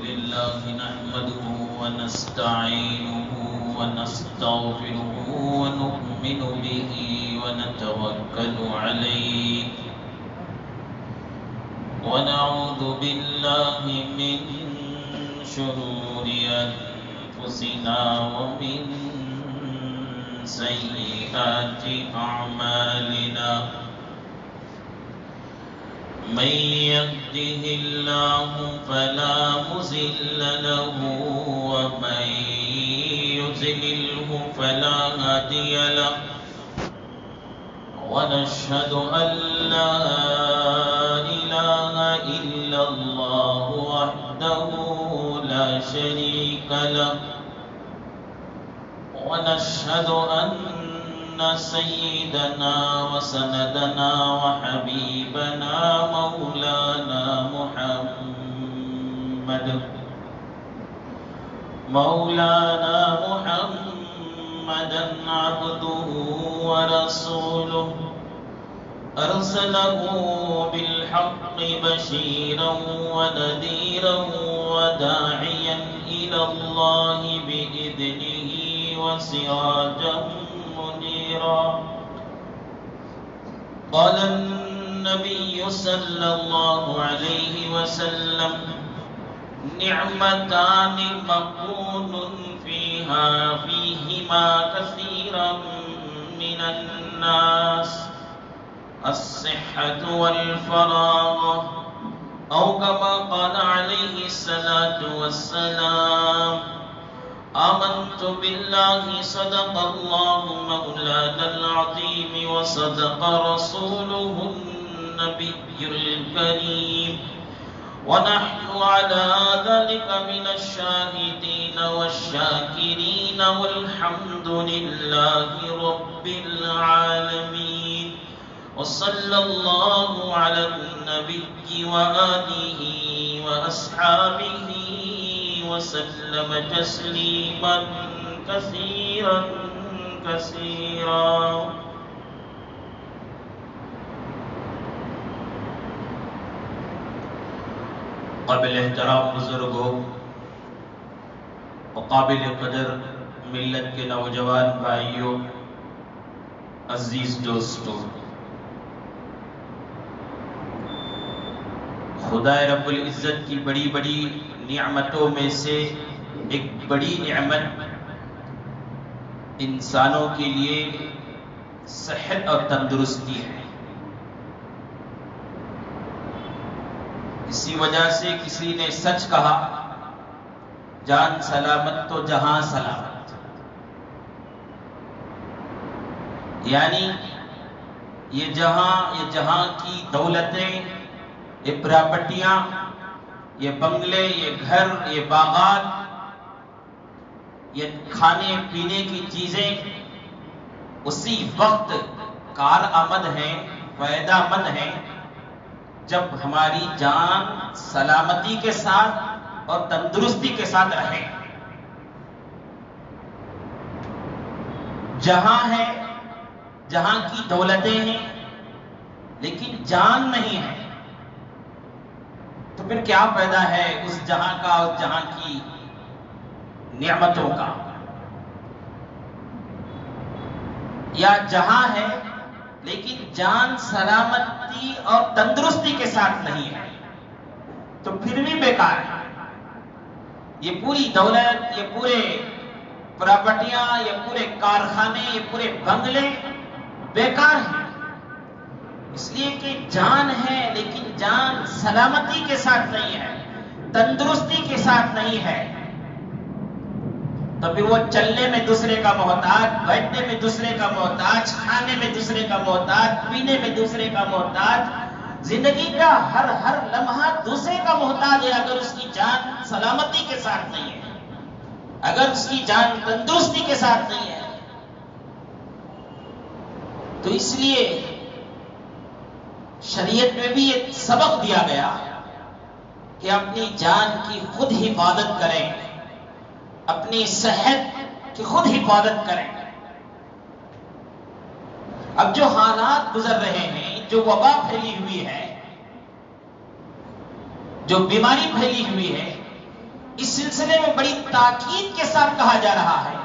لله نحمده ونستعينه ونستغفره ونؤمن به ونتوكل عليه ونعوذ بالله من شرور أنفسنا ومن سيئات أعمالنا من يهده الله فلا مضل له ومن يضلله فلا هادي له ونشهد أن لا إله إلا الله وحده لا شريك له ونشهد أن سيدنا وسندنا وحبيبنا مولانا محمدا عبده ورسوله أرسله بالحق بشيرا ونذيرا وداعيا إلى الله بإذنه وسراجا منيرا قال النبي صلى الله عليه وسلم نعمتان مغبون فيهما كثيرا من الناس الصحة والفراغ أو كما قال عليه الصلاة والسلام آمنت بالله صدق الله مولانا العظيم وصدق رسوله النبي الكريم ونحن على ذلك من الشاهدين والشاكرين والحمد لله رب العالمين وصلى الله على النبي وآله وأصحابه وسلم تسليما كثيرا كثيرا قابل احترام بزرگوں وقابل قدر ملت کے نوجوان بھائیوں، عزیز دوستوں، خدا رب العزت کی بڑی بڑی نعمتوں میں سے ایک بڑی نعمت انسانوں کے لیے صحت اور تندرستی ہے۔ اسی وجہ سے کسی نے سچ کہا، جان سلامت تو جہاں سلامت، یعنی یہ جہاں کی دولتیں، یہ پراپرٹیاں، یہ بنگلے، یہ گھر، یہ باغات، یہ کھانے پینے کی چیزیں اسی وقت کارآمد ہیں، فائدہ مند ہیں جب ہماری جان سلامتی کے ساتھ اور تندرستی کے ساتھ رہے۔ جہاں ہے، جہاں کی دولتیں ہیں لیکن جان نہیں ہے تو پھر کیا فائدہ ہے اس جہاں کا، اس جہاں کی نعمتوں کا؟ یا جہاں ہے لیکن جان سلامتی اور تندرستی کے ساتھ نہیں ہے تو پھر بھی بیکار ہے۔ یہ پوری دولت، یہ پورے پراپرٹیاں، یہ پورے کارخانے، یہ پورے بنگلے بیکار ہیں، اس لیے کہ جان ہے لیکن جان سلامتی کے ساتھ نہیں ہے، تندرستی کے ساتھ نہیں ہے، تو پھر وہ چلنے میں دوسرے کا محتاج، بیٹھنے میں دوسرے کا محتاج، کھانے میں دوسرے کا محتاج، پینے میں دوسرے کا محتاج، زندگی کا ہر لمحہ دوسرے کا محتاج ہے اگر اس کی جان سلامتی کے ساتھ نہیں ہے، اگر اس کی جان تندرستی کے ساتھ نہیں ہے۔ تو اس لیے شریعت میں بھی ایک سبق دیا گیا کہ اپنی جان کی خود حفاظت کریں، اپنی صحت کی خود حفاظت کریں۔ اب جو حالات گزر رہے ہیں، جو وبا پھیلی ہوئی ہے، جو بیماری پھیلی ہوئی ہے، اس سلسلے میں بڑی تاکید کے ساتھ کہا جا رہا ہے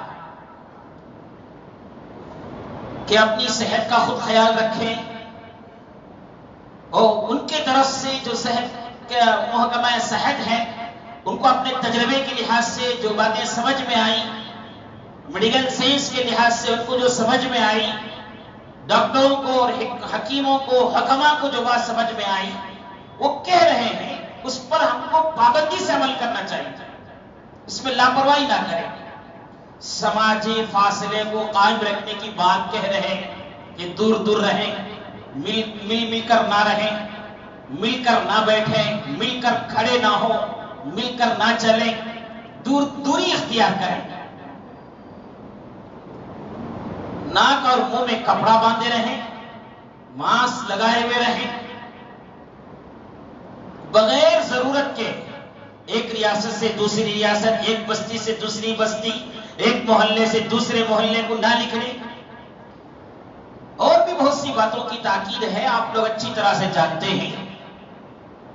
کہ اپنی صحت کا خود خیال رکھیں، اور ان کے طرف سے جو صحت کے محکمہ صحت ہے ان کو اپنے تجربے کے لحاظ سے جو باتیں سمجھ میں آئیں، میڈیکل سائنس کے لحاظ سے ان کو جو سمجھ میں آئی، ڈاکٹروں کو اور حکیموں کو، حکما کو جو بات سمجھ میں آئی، وہ کہہ رہے ہیں اس پر ہم کو پابندی سے عمل کرنا چاہیے، اس میں لاپرواہی نہ کریں۔ سماجی فاصلے کو قائم رکھنے کی بات کہہ رہے ہیں کہ دور دور رہیں، مل کر نہ رہیں، مل کر نہ بیٹھیں، مل کر کھڑے نہ ہو، مل کر نہ چلیں، دوری اختیار کریں، ناک اور منہ میں کپڑا باندھے رہیں، ماسک لگائے ہوئے رہیں، بغیر ضرورت کے ایک ریاست سے دوسری ریاست، ایک بستی سے دوسری بستی، ایک محلے سے دوسرے محلے کو نہ نکلیں۔ اور بھی بہت سی باتوں کی تاکید ہے، آپ لوگ اچھی طرح سے جانتے ہیں،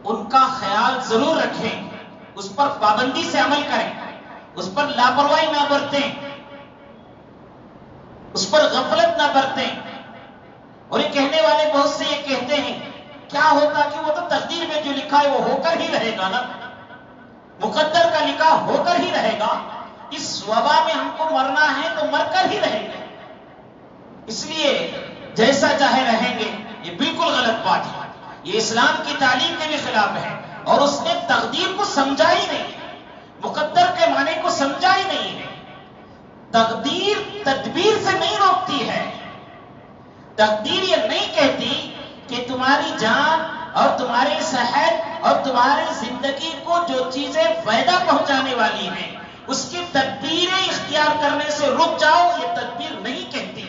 ان کا خیال ضرور رکھیں، اس پر پابندی سے عمل کریں، اس پر لاپرواہی نہ برتیں، اس پر غفلت نہ برتیں۔ اور یہ کہنے والے بہت سے یہ کہتے ہیں کیا ہوتا کہ وہ تو تقدیر میں جو لکھا ہے وہ ہو کر ہی رہے گا نا، مقدر کا لکھا ہو کر ہی رہے گا، اس وبا میں ہم کو مرنا ہے تو مر کر ہی رہیں گے، اس لیے جیسا چاہے رہیں گے۔ یہ بالکل غلط بات ہے، یہ اسلام کی تعلیم کے بھی خلاف ہے، اور اس نے تقدیر کو سمجھا ہی نہیں، مقدر کے معنی کو سمجھا ہی نہیں ہے۔ تقدیر تدبیر سے نہیں روکتی ہے، تقدیر یہ نہیں کہتی کہ تمہاری جان اور تمہاری صحت اور تمہاری زندگی کو جو چیزیں فائدہ پہنچانے والی ہیں اس کی تدبیریں اختیار کرنے سے رک جاؤ، یہ تدبیر نہیں کہتی۔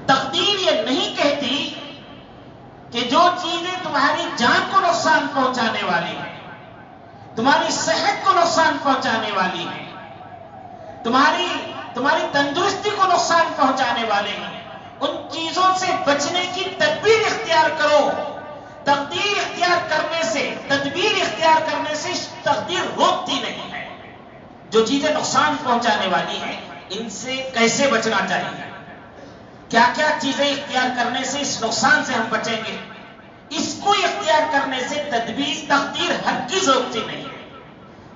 تقدیر یہ نہیں کہتی کہ جو چیزیں تمہاری جان کو نقصان پہنچانے والی ہیں، تمہاری صحت کو نقصان پہنچانے والی ہیں، تمہاری تندرستی کو نقصان پہنچانے والے ہیں، ان چیزوں سے بچنے کی تدبیر اختیار کرو۔ تقدیر اختیار کرنے سے، تدبیر اختیار کرنے سے تقدیر روکتی نہیں ہے۔ جو چیزیں نقصان پہنچانے والی ہیں ان سے کیسے بچنا چاہیے، کیا کیا چیزیں اختیار کرنے سے اس نقصان سے ہم بچیں گے، اس کو اختیار کرنے سے تقدیر ہرگز روکتی نہیں ہے۔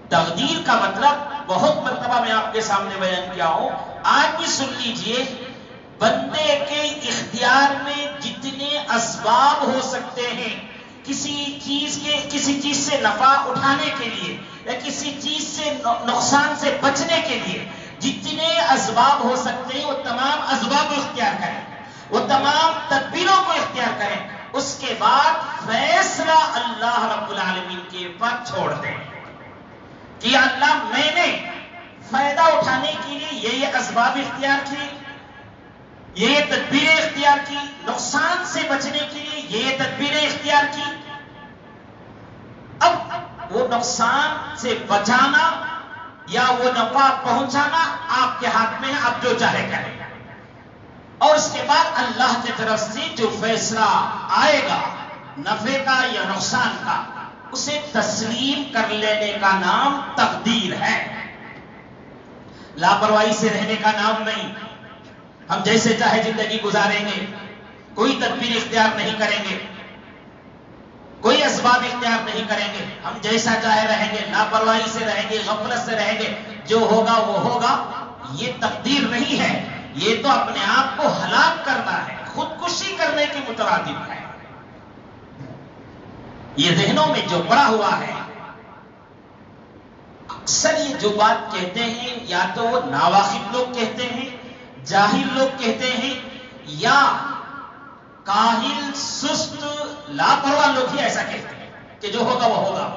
تقدیر کا مطلب بہت مرتبہ میں آپ کے سامنے بیان کیا ہوں، آج بھی سن لیجئے، بندے کے اختیار میں جتنے اسباب ہو سکتے ہیں کسی چیز سے نفع اٹھانے کے لیے یا کسی چیز سے نقصان سے بچنے کے لیے جتنے اسباب ہو سکتے ہیں وہ تمام اسباب کو اختیار کریں، وہ تمام تدبیروں کو اختیار کریں، اس کے بعد فیصلہ اللہ رب العالمین کے پر چھوڑ دیں کہ اللہ میں نے فائدہ اٹھانے کے لیے یہ اسباب اختیار کیے، یہ تدبیریں اختیار کی، نقصان سے بچنے کے لیے یہ تدبیریں اختیار کی۔ اب وہ نقصان سے بچانا یا وہ نفع پہنچانا آپ کے ہاتھ میں ہے، آپ جو چاہے کریں، اور اس کے بعد اللہ کی طرف سے جو فیصلہ آئے گا نفع کا یا نقصان کا اسے تسلیم کر لینے کا نام تقدیر ہے، لاپرواہی سے رہنے کا نام نہیں۔ ہم جیسے چاہے زندگی گزاریں گے، کوئی تدبیر اختیار نہیں کریں گے، کوئی اسباب اختیار نہیں کریں گے، ہم جیسا چاہے رہیں گے، لاپرواہی سے رہیں گے، غفلت سے رہیں گے، جو ہوگا وہ ہوگا، یہ تقدیر نہیں ہے، یہ تو اپنے آپ کو ہلاک کرنا ہے، خودکشی کرنے کے مترادف ہے۔ یہ ذہنوں میں جو پڑا ہوا ہے، اکثر یہ جو بات کہتے ہیں یا تو وہ ناواقف لوگ کہتے ہیں، جاہل لوگ کہتے ہیں، یا کاہل سست لاپرواہ لوگ ہی ایسا کہتے ہیں کہ جو ہوگا وہ ہوگا۔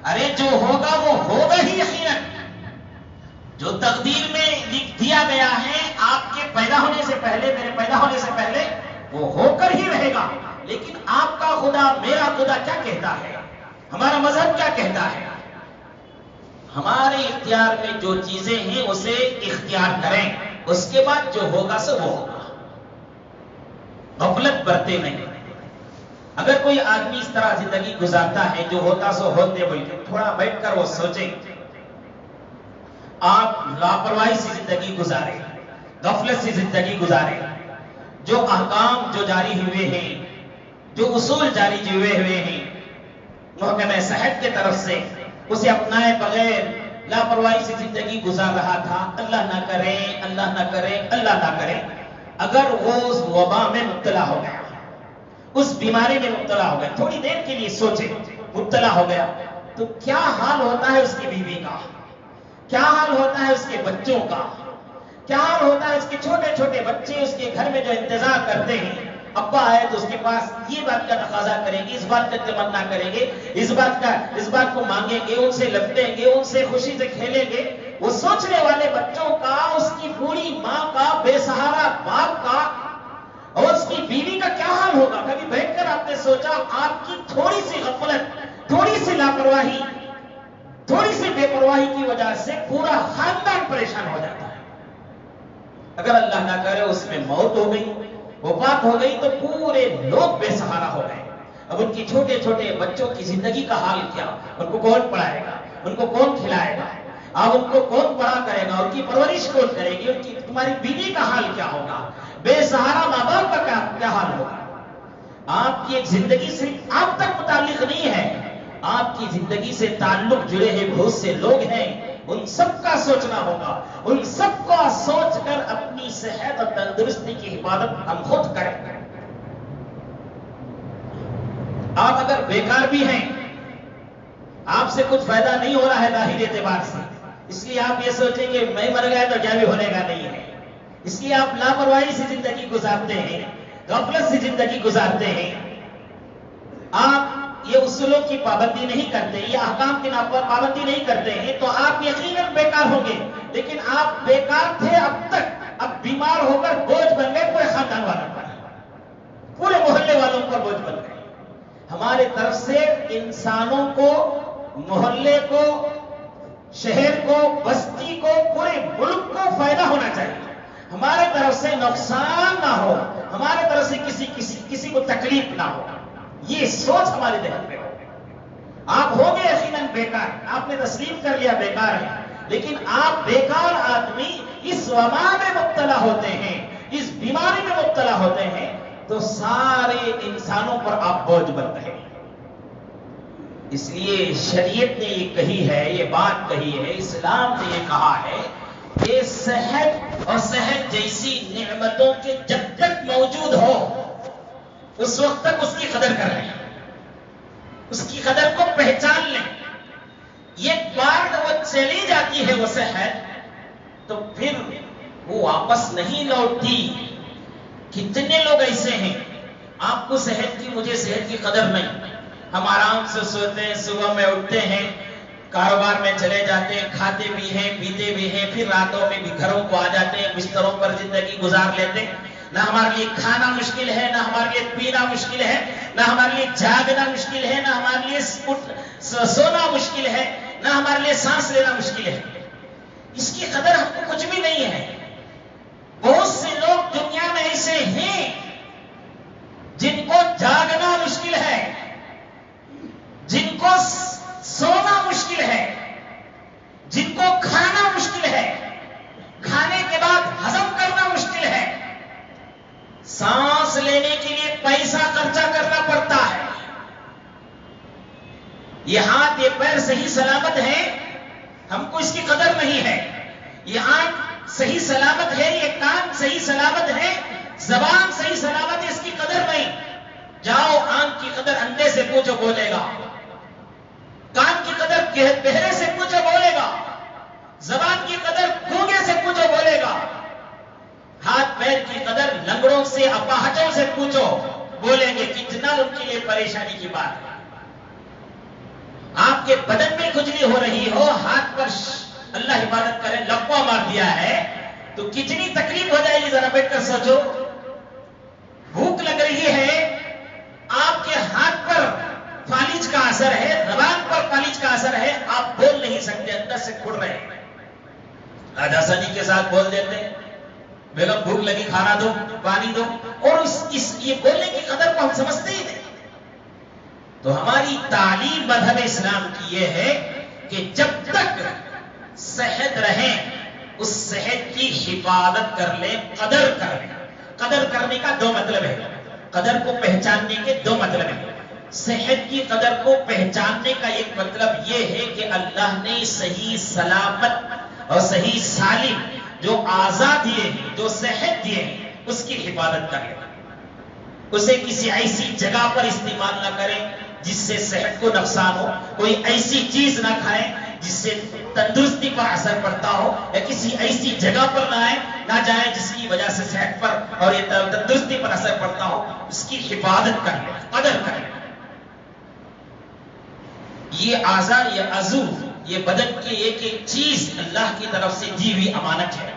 ارے جو ہوگا وہ ہوگا ہی یقیناً، جو تقدیر میں لکھ دیا گیا ہے آپ کے پیدا ہونے سے پہلے، میرے پیدا ہونے سے پہلے، وہ ہو کر ہی رہے گا۔ لیکن آپ کا خدا، میرا خدا کیا کہتا ہے، ہمارا مذہب کیا کہتا ہے؟ ہمارے اختیار میں جو چیزیں ہیں اسے اختیار کریں، اس کے بعد جو ہوگا سو وہ ہوگا۔ غفلت برتے نہیں. اگر کوئی آدمی اس طرح زندگی گزارتا ہے جو ہوتا سو ہوتے بول کے تھوڑا بیٹھ کر وہ سوچیں. آپ لاپرواہی سے زندگی گزارے, غفلت سے زندگی گزارے, جو احکام جو جاری ہوئے ہیں, جو اصول جاری ہوئے ہیں محکمہ صحت کی طرف سے, اسے اپنائے بغیر لاپرواہی سے زندگی گزار رہا تھا. اللہ نہ کرے, اللہ نہ کرے, اللہ نہ کرے, اگر وہ اس وبا میں مبتلا ہو گیا, اس بیماری میں مبتلا ہو گیا, تھوڑی دیر کے لیے سوچے, مبتلا ہو گیا تو کیا حال ہوتا ہے اس کی بیوی کا, کیا حال ہوتا ہے اس کے بچوں کا, کیا حال ہوتا ہے اس کے چھوٹے چھوٹے بچے اس کے گھر میں جو انتظار کرتے ہیں. ابا آئے تو اس کے پاس یہ بات کا تقاضا کریں گے, اس بات کا تمنا کریں گے, اس بات کو مانگیں گے, ان سے لپٹیں گے, ان سے خوشی سے کھیلیں گے. وہ سوچنے والے بچوں کا, اس کی بوڑھی ماں کا, بے سہارا باپ کا اور اس کی بیوی کا کیا حال ہوگا؟ کبھی بیٹھ کر آپ نے سوچا؟ آپ کی تھوڑی سی غفلت, تھوڑی سی لاپرواہی, تھوڑی سی بے پرواہی کی وجہ سے پورا خاندان پریشان ہو جاتا ہے. اگر اللہ نہ کرے اس میں موت ہو گئی, وفات ہو گئی تو پورے لوگ بے سہارا ہو گئے. اب ان کی چھوٹے چھوٹے بچوں کی زندگی کا حال کیا؟ ان کو کون پڑھائے گا, ان کو کون کھلائے گا, اب ان کو کون بڑا کرے گا, ان کی پرورش کون کرے گی, ان کی تمہاری بیوی کا حال کیا ہوگا, بے سہارا ماں باپ کا کیا حال ہوگا. آپ کی ایک زندگی صرف آپ تک متعلق نہیں ہے, آپ کی زندگی سے تعلق جڑے ہیں بہت سے لوگ ہیں, ان سب کا سوچنا ہوگا. ان سب کو سوچ کر اپنی صحت اور تندرستی کی حفاظت ہم خود کریں. آپ اگر بیکار بھی ہیں, آپ سے کچھ فائدہ نہیں ہو رہا ہے ظاہری اعتبار سے, اس لیے آپ یہ سوچیں کہ میں مر گیا تو کیا بھی ہونے کا نہیں ہے, اس لیے آپ لاپرواہی سے زندگی گزارتے ہیں, غفلت سے زندگی گزارتے ہیں. آپ یہ اصولوں کی پابندی نہیں کرتے, یہ احکام کی پابندی نہیں کرتے ہیں تو آپ یقیناً بیکار ہوں گے. لیکن آپ بیکار تھے اب تک, اب بیمار ہو کر بوجھ بن گئے پورے خاندان والوں پر, پورے محلے والوں پر بوجھ بن گئے. ہمارے طرف سے انسانوں کو, محلے کو, شہر کو, بستی کو, پورے ملک کو فائدہ ہونا چاہیے. ہمارے طرف سے نقصان نہ ہو, ہمارے طرف سے کسی کو تکلیف نہ ہو, یہ سوچ ہمارے ذہن میں ہو. آپ ہوں گے یقیناً بیکار, آپ نے تسلیم کر لیا بیکار ہے, لیکن آپ بیکار آدمی اس وبا میں مبتلا ہوتے ہیں, اس بیماری میں مبتلا ہوتے ہیں تو سارے انسانوں پر آپ بوجھ بن رہے ہیں. اس لیے شریعت نے یہ کہی ہے, یہ بات کہی ہے, اسلام نے یہ کہا ہے کہ صحت اور صحت جیسی نعمتوں کے جب تک موجود ہو اس وقت تک اس کی قدر کر لیں, اس کی قدر کو پہچان لیں. ایک بار وہ چلی جاتی ہے وہ صحت تو پھر وہ واپس نہیں لوٹتی. کتنے لوگ ایسے ہیں, آپ کو صحت کی, مجھے صحت کی قدر نہیں, ہم آرام سے سوتے ہیں, صبح میں اٹھتے ہیں, کاروبار میں چلے جاتے ہیں, کھاتے بھی ہیں, پیتے بھی ہیں, پھر راتوں میں بھی گھروں کو آ جاتے ہیں, بستروں پر زندگی گزار لیتے ہیں. نہ ہمارے لیے کھانا مشکل ہے, نہ ہمارے لیے پینا مشکل ہے, نہ ہمارے لیے جاگنا مشکل ہے, نہ ہمارے لیے سونا مشکل ہے, نہ ہمارے لیے سانس لینا مشکل ہے. اس کی قدر ہم کو کچھ بھی نہیں ہے. بہت سے لوگ دنیا میں ایسے ہیں جن کو جاگنا مشکل ہے, جن کو سونا مشکل ہے, جن کو کھانا مشکل ہے, کھانے کے بعد ہضم کرنا مشکل ہے, سانس لینے کے لیے پیسہ خرچہ کرنا پڑتا ہے. یہ ہاتھ یہ پیر صحیح سلامت ہے, ہم کو اس کی قدر نہیں ہے. یہ آنکھ صحیح سلامت ہے, یہ کان صحیح سلامت ہے, زبان صحیح سلامت ہے, اس کی قدر نہیں. جاؤ آنکھ کی قدر انڈے سے پوچھو بولے گا, کان کی قدر بہرے سے پوچھو بولے گا, زبان کی قدر گونگے سے پوچھو بولے گا, ہاتھ پیر کی قدر لنگڑوں سے اپاہجوں سے پوچھو بولیں گے. کتنا ان کے لیے پریشانی کی بات ہے. آپ کے بدن میں کھجلی ہو رہی ہو, ہاتھ پر اللہ حفاظت کرے لقوہ مار دیا ہے تو کتنی تکلیف ہو جائے گی, ذرا بیٹھ کر سوچو. بھوک لگ رہی ہے, آپ کے ہاتھ پر فالج کا اثر ہے, زبان پر فالج کا اثر ہے, آپ بول نہیں سکتے, اندر سے کھڑ رہے ہیں. آج آسانی کے ساتھ بول دیتے, بیگم بھوک لگی، کھانا دو، پانی دو، اور یہ بولنے کی قدر کو ہم سمجھتے ہی نہیں۔ تو ہماری تعلیم مذہب اسلام کی یہ ہے کہ جب تک صحت رہے اس صحت کی حفاظت کر لیں، قدر کر لیں۔ قدر کرنے کا دو مطلب ہے، قدر کو پہچاننے کے دو مطلب ہیں۔ صحت کی قدر کو پہچاننے کا ایک مطلب یہ ہے کہ اللہ نے صحیح سلامت اور صحیح سالم جو آزاد دیے ہیں، جو صحت دیے ہیں، اس کی حفاظت کریں، اسے کسی ایسی جگہ پر استعمال نہ کریں جس سے صحت کو نقصان ہو، کوئی ایسی چیز نہ کھائیں جس سے تندرستی پر اثر پڑتا ہو، یا کسی ایسی جگہ پر نہ جائیں جس کی وجہ سے صحت پر اور یہ تندرستی پر اثر پڑتا ہو۔ اس کی حفاظت کریں، قدر کریں۔ یہ اعضاء، یہ عضو، یہ بدن کی ایک ایک چیز اللہ کی طرف سے دی ہوئی امانت ہے،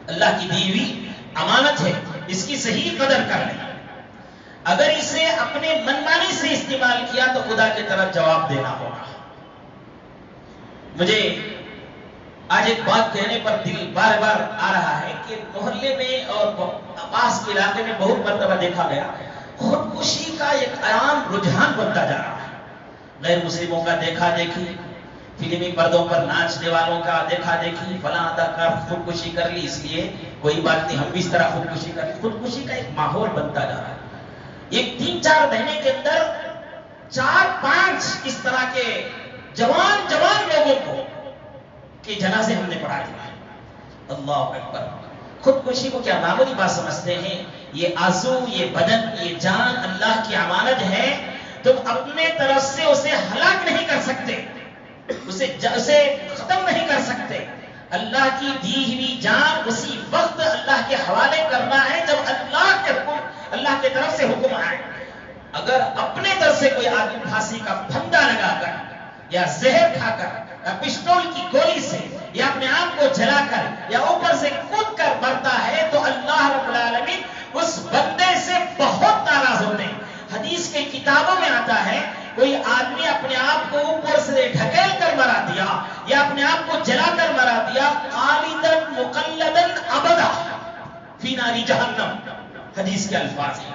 اللہ کی دی ہوئی امانت ہے، اس کی صحیح قدر کر لیں۔ اگر اسے اپنے منمانی سے استعمال کیا تو خدا کی طرف جواب دینا ہوگا۔ مجھے آج ایک بات کہنے پر دل بار بار آ رہا ہے کہ محلے میں اور پاس کے علاقے میں بہت مرتبہ دیکھا گیا خودکشی کا ایک عام رجحان بنتا جا رہا ہے۔ غیر مسلموں کا دیکھا دیکھی، فلمی پردوں پر ناچنے والوں کا دیکھا دیکھی، فلاں اداکار خودکشی کر لی، اس لیے کوئی بات نہیں ہم بھی اس طرح خودکشی کر لی۔ خودکشی کا ایک ماحول بنتا جا رہا ہے۔ ایک 3-4 مہینے کے اندر 4-5 اس طرح کے جوان لوگوں کو کہ جنازے ہم نے پڑھا دیا۔ اللہ اکبر! خودکشی کو کیا معمولی بات سمجھتے ہیں؟ یہ عضو، یہ بدن، یہ جان اللہ کی امانت ہے، تم اپنے طرف سے اسے ہلاک نہیں کر سکتے، اسے ختم نہیں کر سکتے۔ اللہ کی دی ہوئی جان اسی وقت اللہ کے حوالے کرنا ہے جب اللہ کے طرف سے حکم آئے۔ اگر اپنے طرف سے کوئی آدمی پھانسی کا پھندا لگا کر یا زہر کھا کر یا پسٹول کی گولی سے یا اپنے آپ کو جلا کر یا اوپر سے کود کر مرتا ہے تو اللہ رب العالمین اس بندے سے بہت ناراض ہوتے ہیں۔ حدیث کے کتابوں میں آتا ہے کوئی آدمی اپنے آپ کو اوپر سے ڈھکیل کر مرا دیا یا اپنے آپ کو جلا کر مرا دیا، خالدن مقلدن ابدا فی ناری جہنم، حدیث کے الفاظ ہیں۔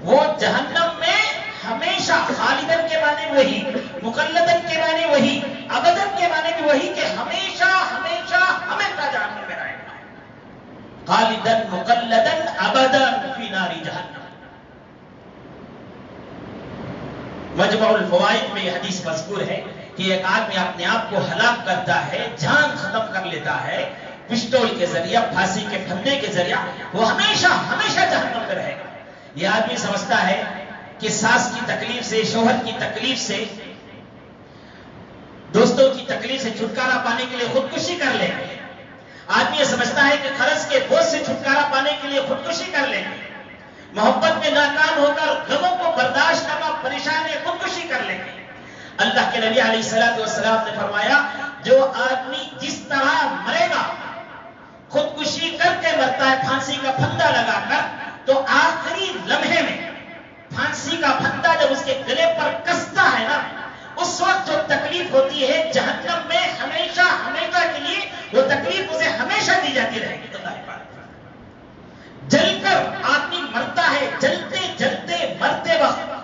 وہ جہنم میں ہمیشہ، خالدن کے معنی وہی، مقلدن کے معنی وہی، ابدن کے معنی بھی وہی کہ ہمیشہ ہمیشہ ہمیشہ جہنم میں رہے گا۔ خالدن مقلدن ابدن فی ناری جہنم۔ مجمع الفوائد میں یہ حدیث مذکور ہے کہ ایک آدمی اپنے آپ کو ہلاک کرتا ہے، جان ختم کر لیتا ہے پسٹول کے ذریعہ، پھانسی کے پھندے کے ذریعہ، وہ ہمیشہ ہمیشہ جہنم میں رہے گا۔ یہ آدمی سمجھتا ہے کہ ساس کی تکلیف سے، شوہر کی تکلیف سے، دوستوں کی تکلیف سے چھٹکارا پانے کے لیے خودکشی کر لیں گے۔ آدمی یہ سمجھتا ہے کہ قرض کے بوجھ سے چھٹکارا پانے کے لیے خودکشی کر لیں گے۔ محبت میں ناکام ہو کر غموں کو برداشت کرنا، پریشانی خودکشی کر لیں گے۔ اللہ کے نبی علیہ السلام نے فرمایا جو آدمی جس طرح مرے گا، خودکشی کر کے مرتا ہے پھانسی کا پھندا لگا کر، تو آخری لمحے میں پھانسی کا پھندا جب اس کے گلے پر کستا ہے نا، اس وقت جو تکلیف ہوتی ہے جہنم میں ہمیشہ ہمیشہ کے لیے وہ تکلیف اسے ہمیشہ دی جاتی رہے گی۔ اللہ پاک جل کر آدمی مرتا ہے، جلتے جلتے مرتے وقت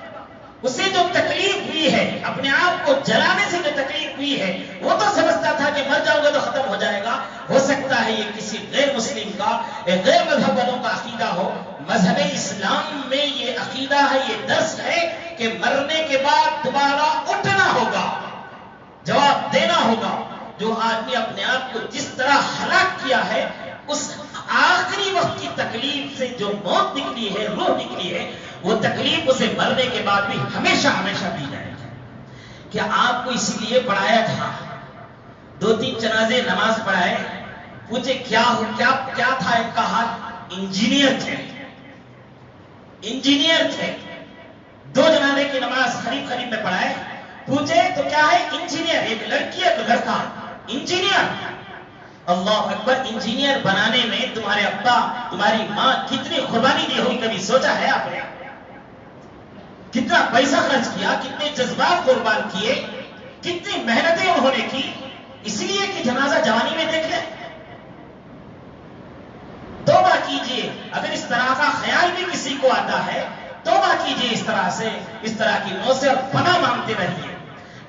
اسے جو تکلیف ہوئی ہے، اپنے آپ کو جلانے سے جو تکلیف ہوئی ہے، وہ تو سمجھتا تھا کہ مر جاؤں گا تو ختم ہو جائے گا۔ ہو سکتا ہے یہ کسی غیر مسلم کا، غیر مذہب والوں کا عقیدہ ہو۔ مذہب اسلام میں یہ عقیدہ ہے، یہ درس ہے کہ مرنے کے بعد دوبارہ اٹھنا ہوگا، جواب دینا ہوگا۔ جو آدمی اپنے آپ کو جس طرح ہلاک کیا ہے، اس آخری وقت کی تکلیف سے جو موت نکلی ہے، روح نکلی ہے، وہ تکلیف اسے مرنے کے بعد بھی ہمیشہ ہمیشہ دی جائے گی۔ کیا آپ کو اسی لیے پڑھایا تھا؟ 2-3 جنازے نماز پڑھائے، پوچھے کیا تھا؟ ایک کا حال انجینئر تھے، 2 جنازے کی نماز قریب میں پڑھائے، پوچھے تو کیا ہے؟ انجینئر۔ ایک لڑکی ایک لڑکا، انجینئر۔ اللہ اکبر! انجینئر بنانے میں تمہارے ابا، تمہاری ماں کتنی قربانی دی ہوگی، کبھی سوچا ہے آپ نے؟ کتنا پیسہ خرچ کیا، کتنے جذبات قربان کیے، کتنی محنتیں انہوں نے کی، اس لیے کہ جنازہ جوانی میں دیکھ لیں۔ آتا ہے توبہ کیجیے اس طرح سے، اس طرح کی موت سے، اور پناہ مانگتے رہیے۔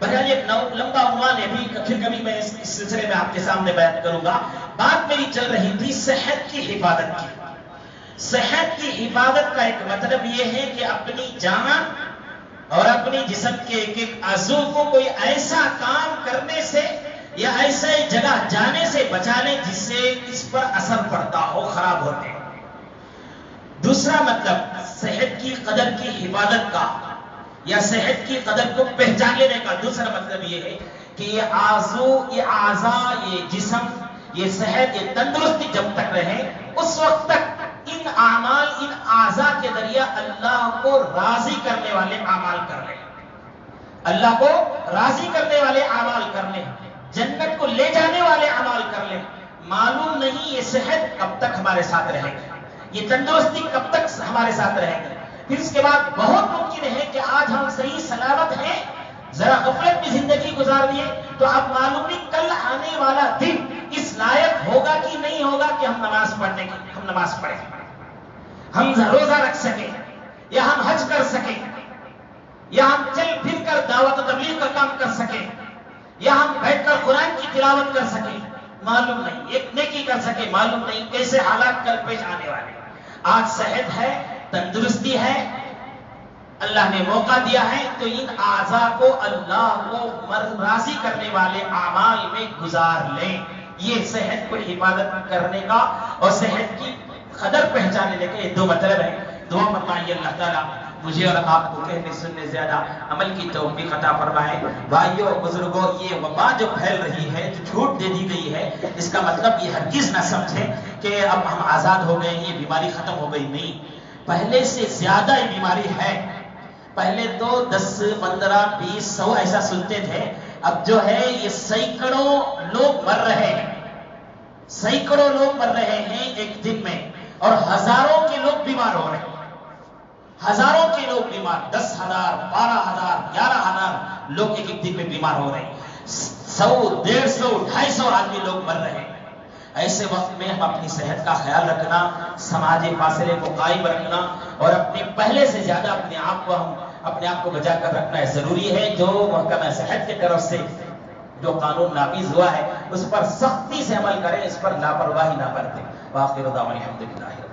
بہرحال ایک لمبا عنوان ہے، بھی پھر کبھی میں اس سلسلے میں آپ کے سامنے بیان کروں گا۔ بات میری چل رہی تھی صحت کی حفاظت کی۔ صحت کی حفاظت کا ایک مطلب یہ ہے کہ اپنی جان اور اپنی جسم کے ایک ایک عضو کو کوئی ایسا کام کرنے سے یا ایسے جگہ جانے سے بچا لیں جس سے اس پر اثر پڑتا ہو، خراب ہوتے ہیں۔ دوسرا مطلب صحت کی قدر کی حفاظت کا یا صحت کی قدر کو پہچان لینے کا دوسرا مطلب یہ ہے کہ یہ عضو، یہ اعضاء، یہ جسم، یہ صحت، یہ تندرستی جب تک رہے اس وقت تک ان اعمال، ان اعضاء کے ذریعہ اللہ کو راضی کرنے والے اعمال کر لیں، اللہ کو راضی کرنے والے اعمال کر لیں، جنت کو لے جانے والے اعمال کر لیں۔ معلوم نہیں یہ صحت کب تک ہمارے ساتھ رہے گی، یہ تندرستی کب تک ہمارے ساتھ رہے گی۔ پھر اس کے بعد بہت ممکن ہے کہ آج ہم صحیح سلامت ہیں، ذرا غفلت میں زندگی گزار لیے، تو اب معلوم نہیں کل آنے والا دن اس لائق ہوگا کہ نہیں ہوگا کہ ہم نماز پڑھنے کی، ہم نماز پڑھیں، ہم روزہ رکھ سکیں، یا ہم حج کر سکیں، یا ہم چل پھر کر دعوت و تبلیغ کا کام کر سکیں، یا ہم بیٹھ کر قرآن کی تلاوت کر سکیں، معلوم نہیں، ایک نیکی کر سکیں، معلوم نہیں کیسے حالات کل پیش آنے والے۔ آج صحت ہے، تندرستی ہے، اللہ نے موقع دیا ہے، تو ان اعضاء کو اللہ کو راضی کرنے والے اعمال میں گزار لیں۔ یہ صحت کو حفاظت کرنے کا اور صحت کی قدر پہچانے لے کے یہ دو مطلب ہیں۔ دعا فرمائیے اللہ تعالیٰ مجھے اور آپ کو کہنے سننے زیادہ عمل کی توفیق عطا فرمائے۔ بھائیوں بزرگوں، یہ وبا جو پھیل رہی ہے، جو چھوٹ دے دی گئی ہے، اس کا مطلب یہ ہرگز نہ سمجھیں کہ اب ہم آزاد ہو گئے، یہ بیماری ختم ہو گئی، نہیں، پہلے سے زیادہ یہ بیماری ہے۔ پہلے تو 10، 15، 20، 100 ایسا سنتے تھے، اب جو ہے یہ سینکڑوں لوگ مر رہے ہیں، سینکڑوں لوگ مر رہے ہیں ایک دن میں، اور ہزاروں کے لوگ بیمار ہو رہے ہیں، ہزاروں کے لوگ بیمار، 10,000، 12,000، 11,000 لوگ ایک دن میں بیمار ہو رہے ہیں، 100، 150، 250 آدمی لوگ مر رہے ہیں۔ ایسے وقت میں ہم اپنی صحت کا خیال رکھنا، سماجی فاصلے کو قائم رکھنا، اور اپنے پہلے سے زیادہ اپنے آپ کو بچا کر رکھنا ضروری ہے۔ جو محکمہ صحت کی طرف سے جو قانون نافذ ہوا ہے اس پر سختی سے عمل کریں، اس پر لاپرواہی نہ برتیں۔ وآخر دعوانا الحمدللہ۔